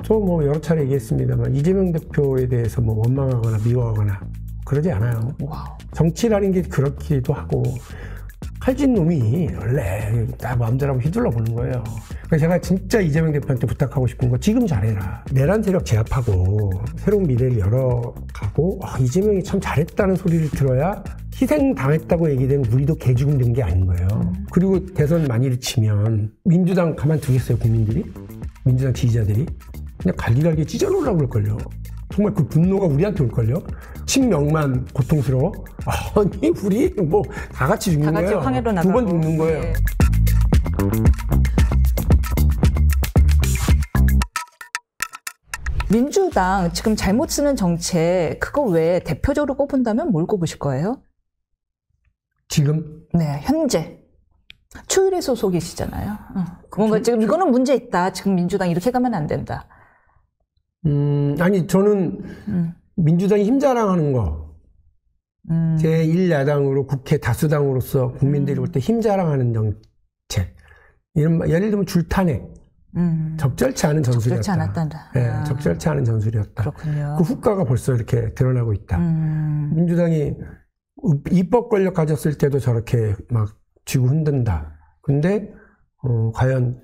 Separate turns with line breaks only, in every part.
저 뭐 여러 차례 얘기했습니다만 이재명 대표에 대해서 뭐 원망하거나 미워하거나 그러지 않아요.
와우.
정치라는 게 그렇기도 하고 칼진 놈이 원래 다 마음대로 한번 휘둘러 보는 거예요. 그래서 제가 진짜 이재명 대표한테 부탁하고 싶은 거 지금 잘해라. 내란 세력 제압하고 새로운 미래를 열어가고 이재명이 참 잘했다는 소리를 들어야 희생당했다고 얘기되면 우리도 개죽음 된 게 아닌 거예요. 그리고 대선 만일 치면 민주당 가만두겠어요, 국민들이? 민주당 지지자들이? 그냥 갈기갈기 찢어놓으려고 그럴걸요. 정말 그 분노가 우리한테 올걸요? 친명만 고통스러워? 아니, 우리 뭐 다 같이 죽는 거예요.
다 같이 황해로 나가고.
두 번 죽는 거예요.
네. 민주당 지금 잘못 쓰는 정책 그거 외에 대표적으로 꼽은다면 뭘 꼽으실 거예요?
지금?
네, 현재. 추일의 소속이시잖아요. 뭔가 지금 이거는 문제 있다. 지금 민주당 이렇게 가면 안 된다.
아니, 저는 민주당이 힘자랑하는 거. 제1야당으로 국회 다수당으로서 국민들이 볼 때 힘자랑하는 정책. 예를 들면 줄탄핵. 적절치 않은 전술이었다.
적절치 않았단다.
네, 적절치 않은 전술이었다.
그렇군요.
그 후과가 벌써 이렇게 드러나고 있다. 민주당이 입법 권력 가졌을 때도 저렇게 막 쥐고 흔든다. 근데 과연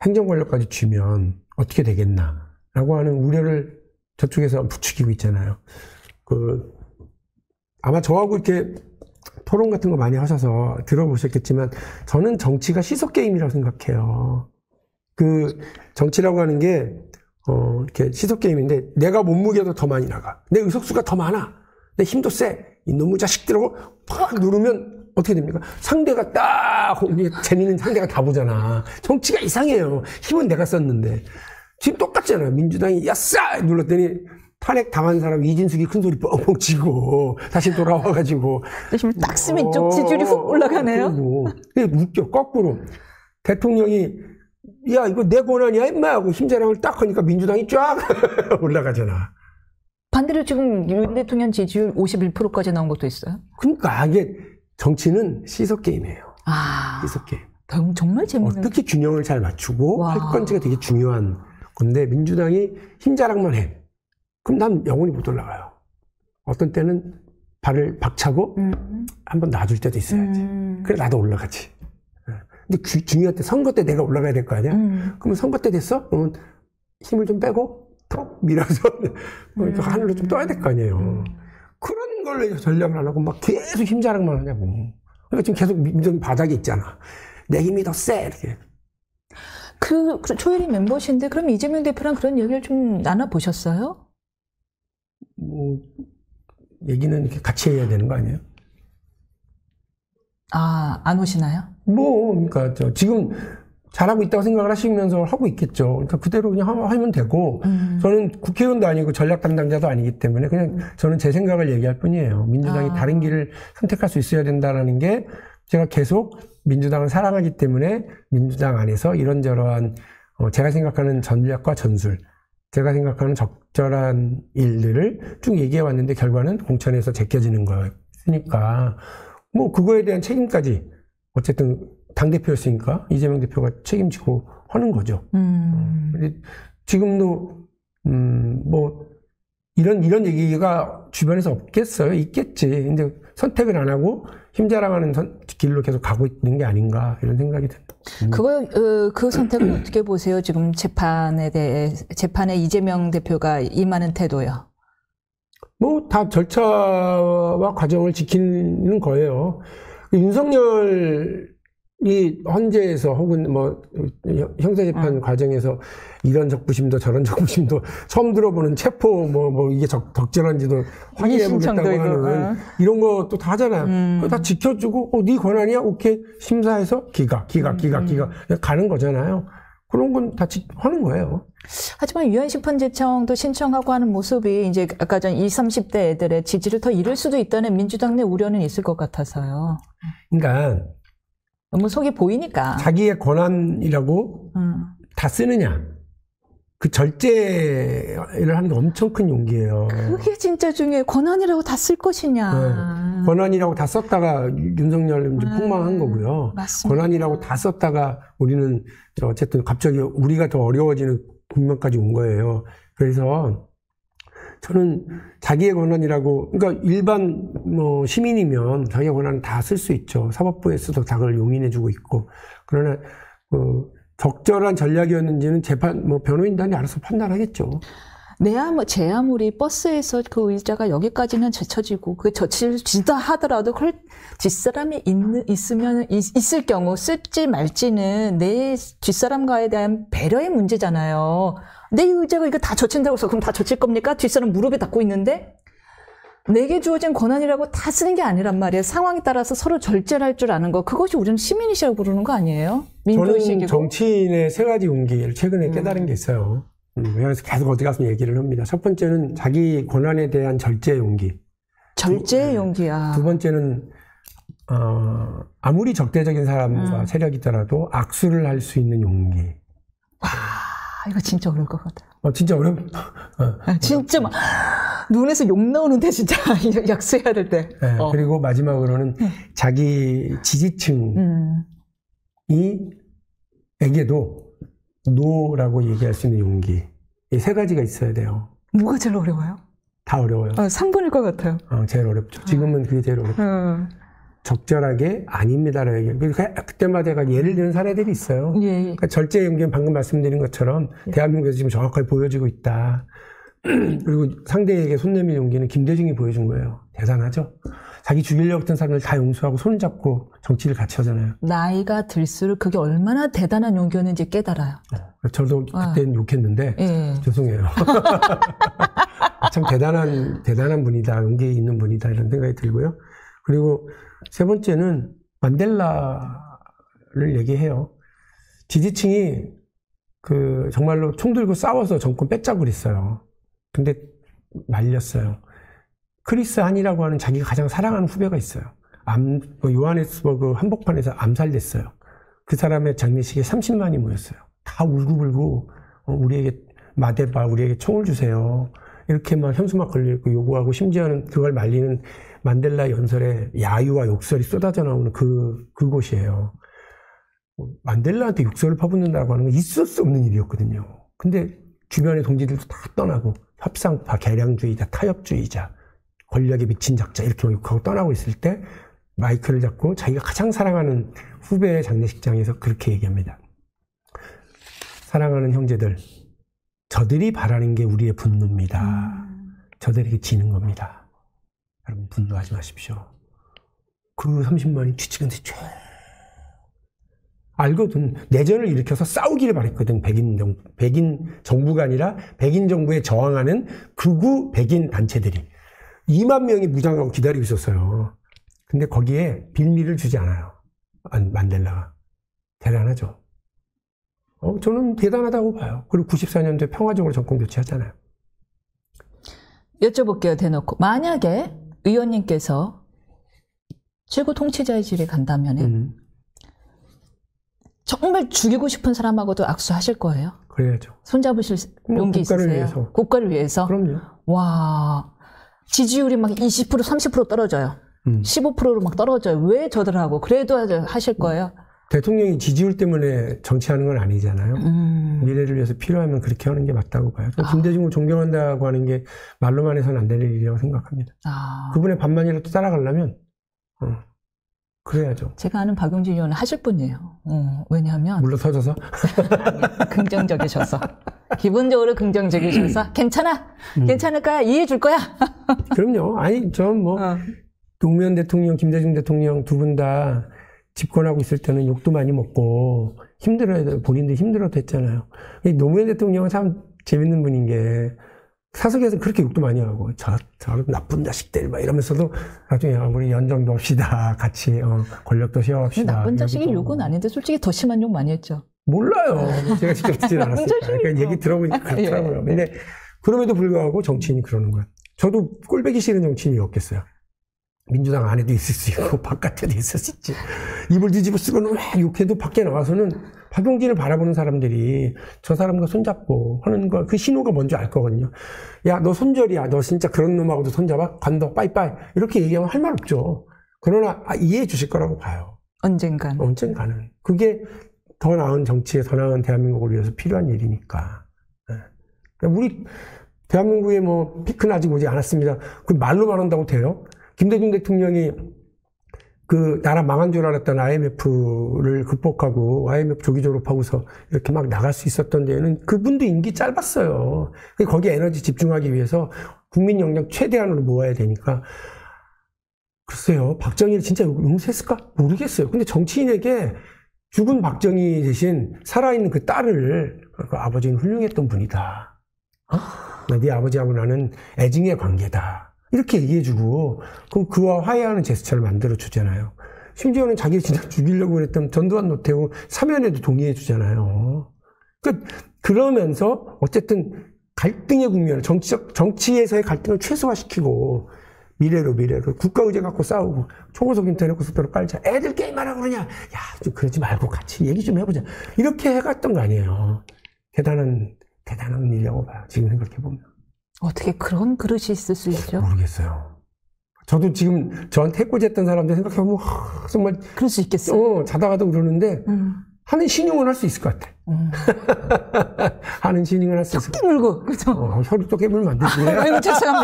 행정 권력까지 쥐면 어떻게 되겠나? 라고 하는 우려를 저쪽에서 부추기고 있잖아요. 아마 저하고 이렇게 토론 같은 거 많이 하셔서 들어보셨겠지만 저는 정치가 시소게임이라고 생각해요. 정치라고 하는 게 이렇게 시소게임인데 내가 몸무게도 더 많이 나가. 내 의석수가 더 많아. 내 힘도 세. 이놈의 자식들하고 팍 누르면 어떻게 됩니까? 상대가 딱 재미있는 상대가 다 보잖아. 정치가 이상해요. 힘은 내가 썼는데. 지금 똑같잖아요. 민주당이 야싸 눌렀더니 탄핵 당한 사람 이진숙이 큰 소리 뻥뻥 치고 다시 돌아와가지고
힘을 딱 쓰면 쪽 지지율이 훅 올라가네요.
그게 웃겨. 거꾸로 대통령이 야 이거 내 권한이야 임마 하고 힘자랑을 딱 하니까 민주당이 쫙 올라가잖아.
반대로 지금 윤 대통령 지지율 51%까지 나온 것도 있어요.
그러니까 이게 정치는 시소게임이에요. 시소게임.
정말 재밌는.
어떻게 균형을 잘 맞추고 할 건지가 되게 중요한 건데 민주당이 힘자랑만 해. 그럼 난 영원히 못 올라가요. 어떤 때는 발을 박차고 한번 놔줄 때도 있어야지. 그래 나도 올라가지. 근데 중요할 때 선거 때 내가 올라가야 될 거 아니야? 그러면 선거 때 됐어? 그러면 힘을 좀 빼고 턱 밀어서 하늘로 좀 떠야 될 거 아니에요. 그런 걸 전략을 안 하고 막 계속 힘자랑만 하냐고. 그러니까 지금 계속 민주당 바닥에 있잖아. 내 힘이 더 세 이렇게.
초일이 멤버신데 그럼 이재명 대표랑 그런 얘기를 좀 나눠보셨어요?
뭐 얘기는 이렇게 같이 해야 되는 거 아니에요?
안 오시나요?
그러니까 지금 잘하고 있다고 생각을 하시면서 하고 있겠죠. 그러니까 그대로 그냥 하면 되고 저는 국회의원도 아니고 전략 담당자도 아니기 때문에 그냥 저는 제 생각을 얘기할 뿐이에요. 민주당이 다른 길을 선택할 수 있어야 된다는 게 제가 계속 민주당을 사랑하기 때문에 민주당 안에서 이런저런 제가 생각하는 전략과 전술, 제가 생각하는 적절한 일들을 쭉 얘기해 왔는데 결과는 공천에서 제껴지는 거였으니까 뭐 그거에 대한 책임까지 어쨌든 당대표였으니까 이재명 대표가 책임지고 하는 거죠. 근데 지금도 뭐 이런 얘기가 주변에서 없겠어요? 있겠지. 근데 선택을 안 하고 힘자랑하는 길로 계속 가고 있는 게 아닌가 이런 생각이 듭니다.
그 선택을 어떻게 보세요? 지금 재판에 이재명 대표가 임하는 태도요.
뭐 다 절차와 과정을 지키는 거예요. 윤석열이 헌재에서 혹은 뭐 형사재판 과정에서 이런 적부심도 저런 적부심도 처음 들어보는 체포 뭐 이게 적절한지도 확인해보겠다고 하는 이런 것도 다 하잖아요. 그거 다 지켜주고 네 권한이야? 오케이 심사해서 기각 가는 거잖아요. 그런 건 다 하는 거예요.
하지만 위헌심판제청도 신청하고 하는 모습이 이제 아까 전 20, 30대 애들의 지지를 더 잃을 수도 있다는 민주당 내 우려는 있을 것 같아서요.
그러니까
너무 속이 보이니까.
자기의 권한이라고 다 쓰느냐. 그 절제를 하는 게 엄청 큰 용기예요.
그게 진짜 중요해요. 권한이라고 다 쓸 것이냐.
네. 권한이라고 다 썼다가 윤석열 이제 폭망한 거고요.
맞습니다.
권한이라고 다 썼다가 우리는 어쨌든 갑자기 우리가 더 어려워지는 국면까지 온 거예요. 그래서 저는 자기의 권한이라고, 그러니까 일반 시민이면 자기의 권한은 다 쓸 수 있죠. 사법부에서도 다 그걸 용인해주고 있고. 그러나 적절한 전략이었는지는 변호인단이 알아서 판단하겠죠.
제 아무리 버스에서 그 의자가 여기까지는 제쳐지고 그 젖히지다 하더라도 그걸 뒷사람이 있을 경우 쓸지 말지는 내 뒷사람과에 대한 배려의 문제잖아요. 내 의자가 이거 다 젖힌다고 해서 그럼 다 젖힐 겁니까? 뒷사람 무릎에 닿고 있는데 내게 주어진 권한이라고 다 쓰는 게 아니란 말이에요. 상황에 따라서 서로 절제를 할 줄 아는 거. 그것이 우리는 시민이시라고 부르는 거 아니에요? 민주의식이고.
저는 정치인의 세 가지 용기를 최근에 깨달은 게 있어요. 그래서 계속 어디 가서 얘기를 합니다. 첫 번째는 자기 권한에 대한 절제의 용기.
절제의 용기야.
두 번째는 아무리 적대적인 사람과 세력이더라도 악수를 할 수 있는 용기.
와, 이거 진짜 어려울 것 같아요.
진짜
진짜 막 눈에서 욕 나오는데 진짜 약수해야 될 때.
네, 그리고 마지막으로는 자기 지지층이 에게도 노라고 얘기할 수 있는 용기. 이 세 가지가 있어야 돼요.
뭐가 제일 어려워요?
다 어려워요.
3번일 것 같아요.
제일 어렵죠. 지금은 그게 제일 어렵죠. 적절하게 아닙니다라고 얘기해요. 그때마다 예를 드는 사례들이 있어요.
예.
그러니까 절제 용기는 방금 말씀드린 것처럼 대한민국에서 지금 정확하게 보여지고 있다. 그리고 상대에게 손 내밀 용기는 김대중이 보여준 거예요. 대단하죠? 자기 죽이려고 했던 사람을 다 용서하고 손 잡고 정치를 같이 하잖아요. 나이가
들수록 그게 얼마나 대단한 용기였는지 깨달아요.
저도 그때는 욕했는데 죄송해요. 참 대단한 분이다. 용기 있는 분이다. 이런 생각이 들고요. 그리고 세 번째는 만델라를 얘기해요. 지지층이 정말로 총 들고 싸워서 정권 뺏자고 그랬어요. 근데 말렸어요. 크리스 한이라고 하는 자기가 가장 사랑하는 후배가 있어요. 요하네스버그 한복판에서 암살됐어요. 그 사람의 장례식에 30만이 모였어요. 다 울고불고 우리에게 마대바, 우리에게 총을 주세요. 이렇게 막 현수막 걸리고 요구하고 심지어는 그걸 말리는 만델라 연설에 야유와 욕설이 쏟아져 나오는 그곳이에요. 만델라한테 욕설을 퍼붓는다고 하는 건 있을 수 없는 일이었거든요. 근데 주변의 동지들도 다 떠나고 협상파, 개량주의자, 타협주의자, 권력에 미친 작자 이렇게 욕하고 떠나고 있을 때 마이크를 잡고 자기가 가장 사랑하는 후배의 장례식장에서 그렇게 얘기합니다. 사랑하는 형제들, 저들이 바라는 게 우리의 분노입니다. 저들에게 지는 겁니다. 여러분 분노하지 마십시오. 그 30만이 뒤치근데 알거든. 내전을 일으켜서 싸우기를 바랬거든. 백인 정부가 아니라 백인 정부에 저항하는 극우 백인 단체들이 2만 명이 무장하고 기다리고 있었어요. 근데 거기에 빌미를 주지 않아요. 만델라가. 대단하죠. 저는 대단하다고 봐요. 그리고 94년도에 평화적으로 정권 교체하잖아요.
여쭤볼게요, 대놓고. 만약에 의원님께서 최고 통치자의 질에 간다면 정말 죽이고 싶은 사람하고도 악수하실 거예요?
그래야죠.
손잡으실 용기 있으세요?
위해서.
국가를 위해서?
그럼요.
와, 지지율이 막 20%, 30% 떨어져요. 15%로 막 떨어져요. 왜 저들하고? 그래도 하실 거예요?
대통령이 지지율 때문에 정치하는 건 아니잖아요. 미래를 위해서 필요하면 그렇게 하는 게 맞다고 봐요. 김대중을 존경한다고 하는 게 말로만 해서는 안 될 일이라고 생각합니다. 그분의 반만이라도 따라가려면 그래야죠.
제가 아는 박용진 의원은 하실 분이에요. 왜냐하면
물러서져서?
긍정적이셔서. 기본적으로 긍정적이셔서 괜찮아. 괜찮을까? 이해해 줄 거야.
그럼요. 아니 전 노무현 대통령, 김대중 대통령 두 분 다 집권하고 있을 때는 욕도 많이 먹고 힘들어요. 본인도 힘들어도 했잖아요. 노무현 대통령은 참 재밌는 분인 게 사석에서 그렇게 욕도 많이 하고 저 나쁜 자식들 막 이러면서도 나중에 우리 연정도 합시다. 같이 권력도 시험합시다.
나쁜 자식이 욕은 아닌데 솔직히 더 심한 욕 많이 했죠.
몰라요. 제가 직접 듣진 않았어요. 그러니까 얘기 들어보니까 그렇더라고요. 근데 그럼에도 불구하고 정치인이 그러는 거야. 저도 꼴보기 싫은 정치인이 없겠어요. 민주당 안에도 있을 수 있고 바깥에도 있을 수 있지. 입을 뒤집어 쓰고는 왜 욕해도 밖에 나와서는 박용진을 바라보는 사람들이 저 사람과 손잡고 하는 거, 그 신호가 뭔지 알 거거든요. 야, 너 손절이야. 너 진짜 그런 놈하고도 손잡아? 간다. 빠이빠이. 이렇게 얘기하면 할 말 없죠. 그러나 이해해 주실 거라고 봐요.
언젠가는.
그게 더 나은 정치에 더 나은 대한민국을 위해서 필요한 일이니까. 네. 우리 대한민국의 뭐 피크는 아직 오지 않았습니다. 그 말로만 한다고 돼요? 김대중 대통령이 그 나라 망한 줄 알았던 IMF를 극복하고 IMF 조기 졸업하고서 이렇게 막 나갈 수 있었던 데에는 그분도 임기 짧았어요. 거기에 에너지 집중하기 위해서 국민 역량 최대한으로 모아야 되니까. 글쎄요, 박정희를 진짜 용서했을까? 모르겠어요. 근데 정치인에게 죽은 박정희 대신 살아있는 그 딸을, 그 아버지는 훌륭했던 분이다. 네 아버지하고 나는 애증의 관계다. 이렇게 얘기해주고, 그와 화해하는 제스처를 만들어주잖아요. 심지어는 자기를 진짜 죽이려고 그랬던 전두환 노태우 사면에도 동의해주잖아요. 그러면서 어쨌든 갈등의 국면을, 정치에서의 갈등을 최소화시키고, 미래로 국가 의제 갖고 싸우고 초고속 인터넷 고속도로 깔자. 애들 게임하라고 그러냐. 야, 좀 그러지 말고 같이 얘기 좀 해보자. 이렇게 해갔던 거 아니에요. 대단한 일이라고 봐요. 지금 생각해보면.
어떻게 그런 그릇이 있을 수 있죠?
모르겠어요. 저도 지금 저한테 해코지했던 사람들 생각해보면 정말
그럴 수 있겠어요.
자다가도 그러는데 하는 신용은 할 수 있을 것 같아. 하는 신용은 할 수 있을 것 같아.
깨물고, 그죠?
혀를 또 깨물면 안 되지.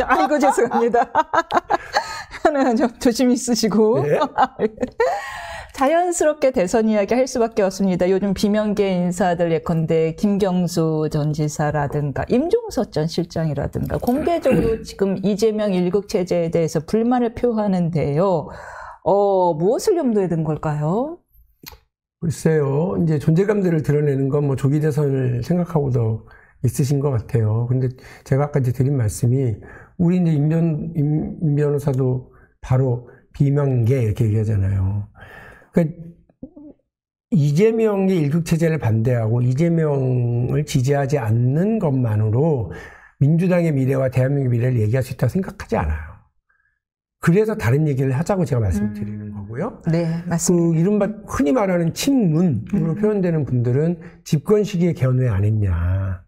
아이고, 죄송합니다. 하나 좀 조심히 쓰시고. 네. 자연스럽게 대선 이야기 할 수밖에 없습니다. 요즘 비명계 인사들 예컨대 김경수 전 지사라든가 임종석 전 실장이라든가 공개적으로 지금 이재명 1국 체제에 대해서 불만을 표하는데요. 무엇을 염두에 둔 걸까요?
글쎄요, 이제 존재감들을 드러내는 건 뭐 조기 대선을 생각하고도 있으신 것 같아요. 근데 제가 아까 이제 드린 말씀이, 우리 이제 임 변호사도 바로 비명계 이렇게 얘기하잖아요. 그러니까 이재명의 일극체제를 반대하고 이재명을 지지하지 않는 것만으로 민주당의 미래와 대한민국의 미래를 얘기할 수 있다고 생각하지 않아요. 그래서 다른 얘기를 하자고 제가 말씀을 드리는 거고요.
네, 맞습니다.
그 이른바 흔히 말하는 친문으로 표현되는 분들은 집권 시기에 개헌 왜 안 했냐.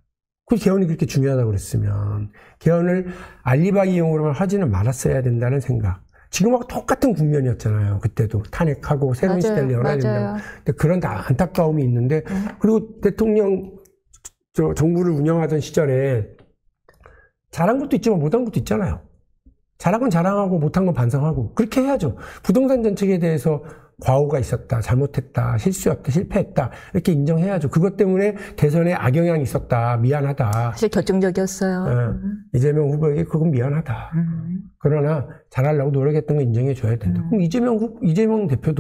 그 개헌이 그렇게 중요하다고 그랬으면 개헌을 알리바이용으로만 하지는 말았어야 된다는 생각. 지금하고 똑같은 국면이었잖아요. 그때도 탄핵하고 새로운 시대를 열어야 된다고. 근데 그런 안타까움이 있는데, 그리고 대통령 정부를 운영하던 시절에 잘한 것도 있지만 못한 것도 있잖아요. 잘한 건 자랑하고 못한 건 반성하고 그렇게 해야죠. 부동산 정책에 대해서 과오가 있었다, 잘못했다, 실수였다, 실패했다 이렇게 인정해야죠. 그것 때문에 대선에 악영향이 있었다, 미안하다.
사실 결정적이었어요.
이재명 후보에게 그건 미안하다. 그러나 잘하려고 노력했던 거 인정해줘야 된다. 그럼 이재명 대표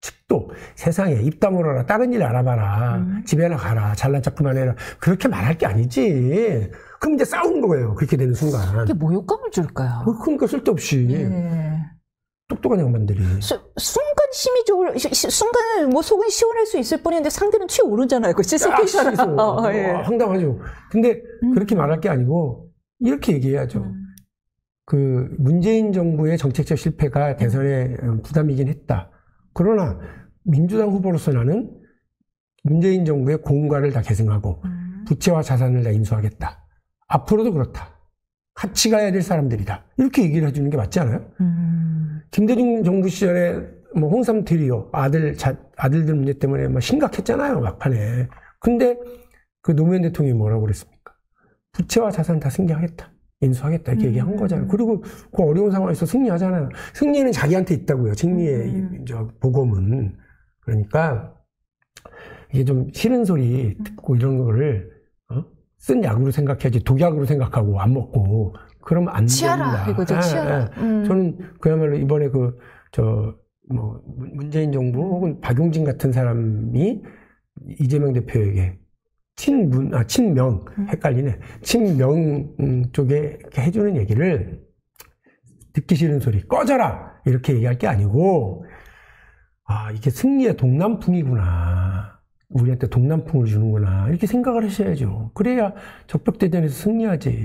측도 세상에 입 다물어라, 다른 일 알아봐라, 집에나 가라, 잘난 척 그만해라 그렇게 말할 게 아니지. 그럼 이제 싸우는 거예요. 그렇게 되는 순간.
이게 모욕감을 줄까요?
그러니까 쓸데없이. 똑똑한 양반들이.
순간 힘이 순간 뭐 속은 시원할 수 있을 뻔했는데 상대는 치오르잖아요. 그 시스테이션.
황당하죠. 근데 그렇게 말할 게 아니고 이렇게 얘기해야죠. 그 문재인 정부의 정책적 실패가 대선에 부담이긴 했다. 그러나 민주당 후보로서 나는 문재인 정부의 공과를 다 계승하고 부채와 자산을 다 인수하겠다. 앞으로도 그렇다. 같이 가야 될 사람들이다. 이렇게 얘기를 해주는 게 맞지 않아요? 김대중 정부 시절에 뭐 홍삼 트리오 아들들 문제 때문에 막 심각했잖아요, 막판에. 근데 그 노무현 대통령이 뭐라고 그랬습니까? 부채와 자산 다 승계하겠다. 인수하겠다. 이렇게 얘기한 거잖아요. 그리고 그 어려운 상황에서 승리하잖아요. 승리는 자기한테 있다고요. 승리의 복음은. 그러니까 이게 좀 싫은 소리 듣고 이런 거를 쓴 약으로 생각해야지 독약으로 생각하고 안 먹고 그러면 안
치아라,
된다.
이거죠. 치아라.
저는 그야말로 이번에 문재인 정부 혹은 박용진 같은 사람이 이재명 대표에게 친명 헷갈리네. 친명 쪽에 이렇게 해주는 얘기를 듣기 싫은 소리 꺼져라 이렇게 얘기할 게 아니고 이게 승리의 동남풍이구나. 우리한테 동남풍을 주는구나. 이렇게 생각을 하셔야죠. 그래야 적벽대전에서 승리하지.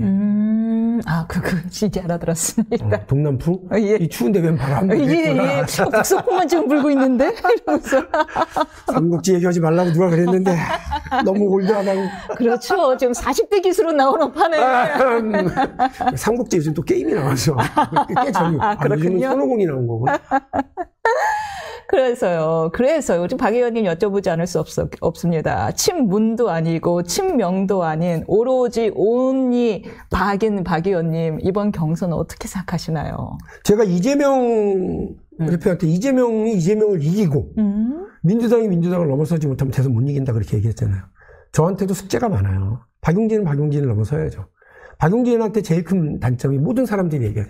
그거 진짜 알아들었습니다.
동남풍?
예.
이 추운데 웬 바람 불겠구나.
북서풍만 지금 불고 있는데?
삼국지 얘기하지 말라고 누가 그랬는데 너무 올드하다고.
그렇죠. 지금 40대 기수로 나오는 판에.
삼국지 요즘 또 게임이 나와서. 꽤 전이.
그렇군요.
요즘은 손오공이 나온 거고.
그래서요. 우리 박 의원님 여쭤보지 않을 수 없습니다. 친문도 아니고 친명도 아닌 오로지 온리 박인 박 의원님 이번 경선 어떻게 생각하시나요?
제가 이재명 대표한테 이재명이 이재명을 이기고 민주당이 민주당을 넘어서지 못하면 대선 못 이긴다 그렇게 얘기했잖아요. 저한테도 숙제가 많아요. 박용진은 박용진을 넘어서야죠. 박용진한테 제일 큰 단점이 모든 사람들이 얘기해요.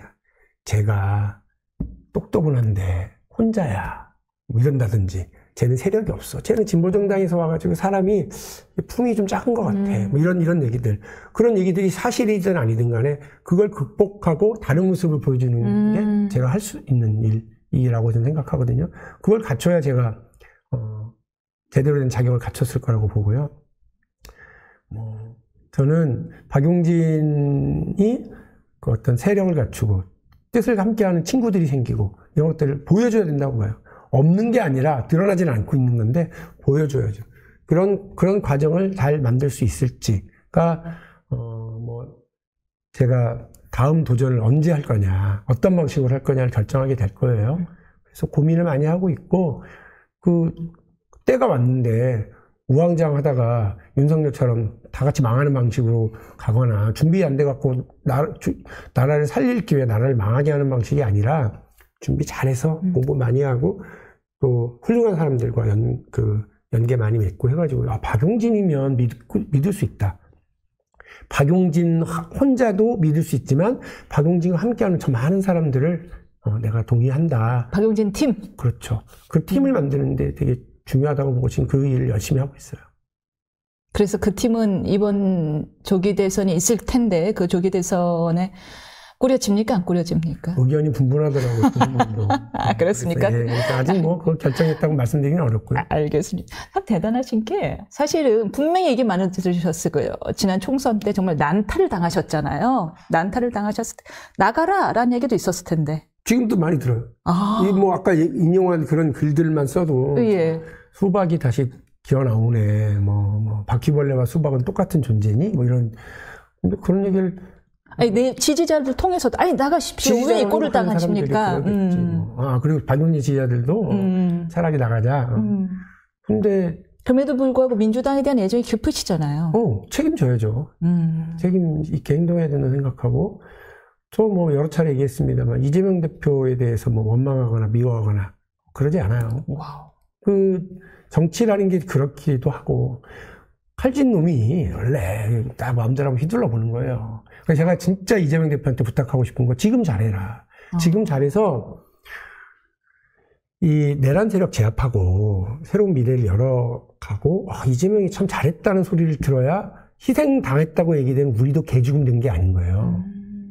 제가 똑똑한데 혼자야 뭐 이런다든지 쟤는 세력이 없어. 쟤는 진보정당에서 와가지고 사람이 품이 좀 작은 것 같아. 뭐 이런 얘기들. 그런 얘기들이 사실이든 아니든 간에 그걸 극복하고 다른 모습을 보여주는 게 제가 할 수 있는 일이라고 저는 생각하거든요. 그걸 갖춰야 제가 제대로 된 자격을 갖췄을 거라고 보고요. 저는 박용진이 그 어떤 세력을 갖추고 뜻을 함께하는 친구들이 생기고 이런 것들을 보여줘야 된다고 봐요. 없는 게 아니라 드러나지는 않고 있는 건데 보여줘야죠. 그런 과정을 잘 만들 수 있을지가 제가 다음 도전을 언제 할 거냐, 어떤 방식으로 할 거냐를 결정하게 될 거예요. 그래서 고민을 많이 하고 있고 그 때가 왔는데 우왕좌왕하다가 윤석열처럼 다 같이 망하는 방식으로 가거나 준비 안 돼 갖고 나라를 살릴 기회, 나라를 망하게 하는 방식이 아니라 준비 잘해서 공부 많이 하고 또 훌륭한 사람들과 연계 많이 맺고 해가지고 박용진이면 믿을 수 있다. 박용진 혼자도 믿을 수 있지만 박용진과 함께하는 저 많은 사람들을 내가 동의한다.
박용진 팀.
그렇죠. 그 팀을 만드는데 되게 중요하다고 보고 지금 그 일을 열심히 하고 있어요.
그래서 그 팀은 이번 조기 대선이 있을 텐데 그 조기 대선에 꾸려집니까? 안 꾸려집니까?
의견이 분분하더라고요.
아, 그렇습니까?
예, 그러니까 아직 그걸 결정했다고 말씀드리기는 어렵고요.
알겠습니다. 참 대단하신 게 사실은 분명히 얘기 많이 들으셨을 거예요. 지난 총선 때 정말 난타를 당하셨잖아요. 난타를 당하셨을 때 나가라 라는 얘기도 있었을 텐데.
지금도 많이 들어요. 아까 인용한 그런 글들만 써도
예.
수박이 다시 기어 나오네. 바퀴벌레와 수박은 똑같은 존재니? 근데 그런 얘기를
아니, 내 지지자들 통해서도, 나가십시오. 왜 이 꼴을 당하십니까?
그리고 박용진 지지자들도 차라리 나가자. 근데.
그럼에도 불구하고 민주당에 대한 애정이 깊으시잖아요.
책임져야죠. 책임 있게 행동해야 된다고 생각하고, 저 여러 차례 얘기했습니다만, 이재명 대표에 대해서 원망하거나 미워하거나, 그러지 않아요.
와우.
정치라는 게 그렇기도 하고, 칼진 놈이 원래 다 마음대로 한번 휘둘러 보는 거예요. 그래서 제가 진짜 이재명 대표한테 부탁하고 싶은 거 지금 잘해라. 지금 잘해서 이 내란 세력 제압하고 새로운 미래를 열어가고 이재명이 참 잘했다는 소리를 들어야 희생당했다고 얘기되면 우리도 개죽음 된 게 아닌 거예요.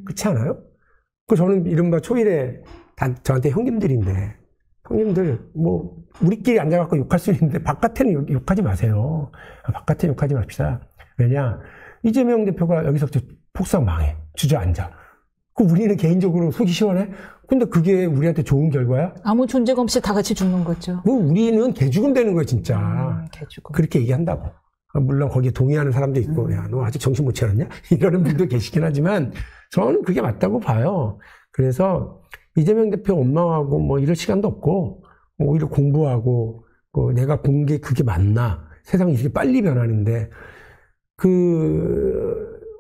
그렇지 않아요? 저는 이른바 초일에 저한테 형님들인데 형님들 우리끼리 앉아갖고 욕할 수 있는데 바깥에는 욕하지 마세요. 바깥에 욕하지 맙시다. 왜냐 이재명 대표가 여기서부터 폭삭 망해 주저앉아. 우리는 개인적으로 속이 시원해? 근데 그게 우리한테 좋은 결과야?
아무 존재가 없이 다 같이 죽는 거죠.
우리는 개죽음 되는 거예요 진짜.
개죽음.
그렇게 얘기한다고. 물론 거기에 동의하는 사람도 있고 야, 너 아직 정신 못 차렸냐? 이러는 분도 계시긴 하지만 저는 그게 맞다고 봐요. 그래서 이재명 대표 원망하고 이럴 시간도 없고 오히려 공부하고 내가 본 게 그게 맞나? 세상이 이렇게 빨리 변하는데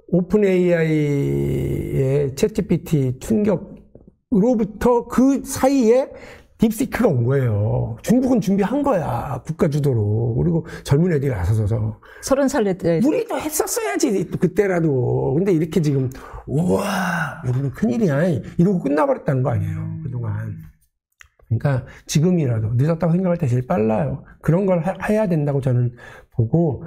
오픈 AI의 챗GPT 충격으로부터 그 사이에 딥시크가 온 거예요. 중국은 준비한 거야. 국가 주도로. 그리고 젊은 애들이 나서서.
30살 애들.
우리도 했었어야지. 그때라도. 근데 이렇게 지금 우와 우리는 큰일이야. 이러고 끝나버렸다는 거 아니에요. 그동안. 그러니까 지금이라도 늦었다고 생각할 때 제일 빨라요. 그런 걸 해야 된다고 저는 보고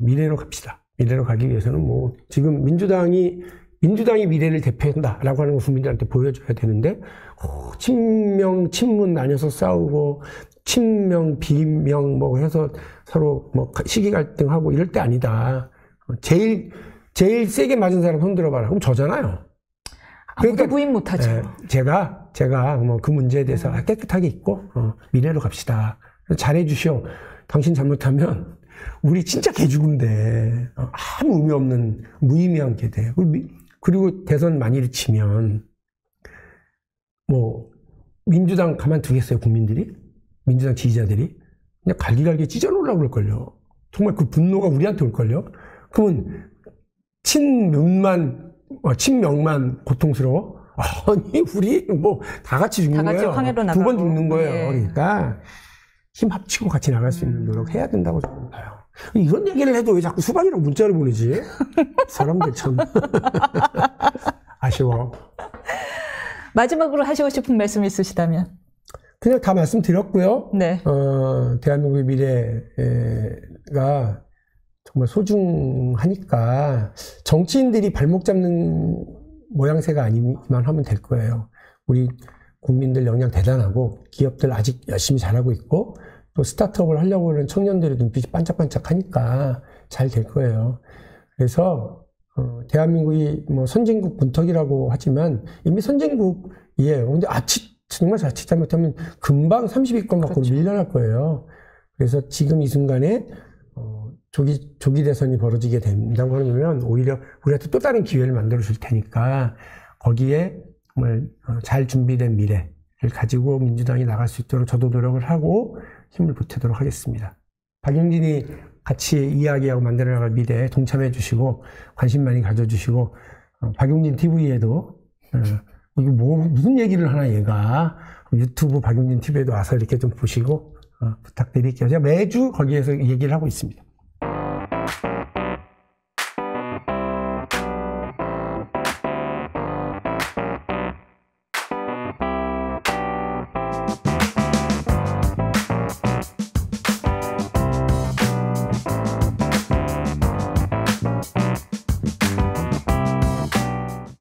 미래로 갑시다. 미래로 가기 위해서는 지금 민주당이 미래를 대표한다라고 하는 걸 국민들한테 보여줘야 되는데 친명, 친문 나뉘어서 싸우고 친명, 비명 해서 서로 시기 갈등하고 이럴 때 아니다. 제일 세게 맞은 사람 손 들어봐라. 그럼 저잖아요.
아무도 부인 못하죠.
제가 그 문제에 대해서 깨끗하게 있고 미래로 갑시다. 잘해주시오. 당신 잘못하면 우리 진짜 개죽은데 아무 의미 없는 무의미한 게 돼. 그리고 대선 만일 치면 민주당 가만두겠어요 국민들이? 민주당 지지자들이 그냥 갈기갈기 찢어놓으려고 그럴걸요. 정말 그 분노가 우리한테 올걸요. 그러면 친명만 고통스러워? 아니 우리 뭐 다 같이 죽는 거예요.
황해로
두 번 죽는 거예요.
예.
그러니까 힘 합치고 같이 나갈 수 있는 노력 해야 된다고 저는 봐요. 이런 얘기를 해도 왜 자꾸 수박이라고 문자를 보내지? 사람들 참 아쉬워.
마지막으로 하시고 싶은 말씀 있으시다면?
그냥 다 말씀드렸고요.
네.
대한민국의 미래가 정말 소중하니까 정치인들이 발목 잡는 모양새가 아니기만 하면 될 거예요. 우리 국민들 역량 대단하고 기업들 아직 열심히 잘하고 있고 또 스타트업을 하려고 하는 청년들의 눈빛이 반짝반짝하니까 잘 될 거예요. 그래서 대한민국이 뭐 선진국 문턱이라고 하지만 이미 선진국이에요. 근데 정말 자칫 잘못하면 금방 30위권 밖으로
그렇죠.
밀려날 거예요. 그래서 지금 이 순간에 조기 대선이 벌어지게 된다고 하면 오히려 우리한테 또 다른 기회를 만들어 줄 테니까 거기에 정말 잘 준비된 미래를 가지고 민주당이 나갈 수 있도록 저도 노력을 하고 힘을 보태도록 하겠습니다. 박용진이 같이 이야기하고 만들어 나갈 미래에 동참해 주시고 관심 많이 가져주시고 박용진 TV에도 이거 무슨 얘기를 하나 얘가 유튜브 박용진 TV에도 와서 이렇게 좀 보시고 부탁드릴게요. 제가 매주 거기에서 얘기를 하고 있습니다.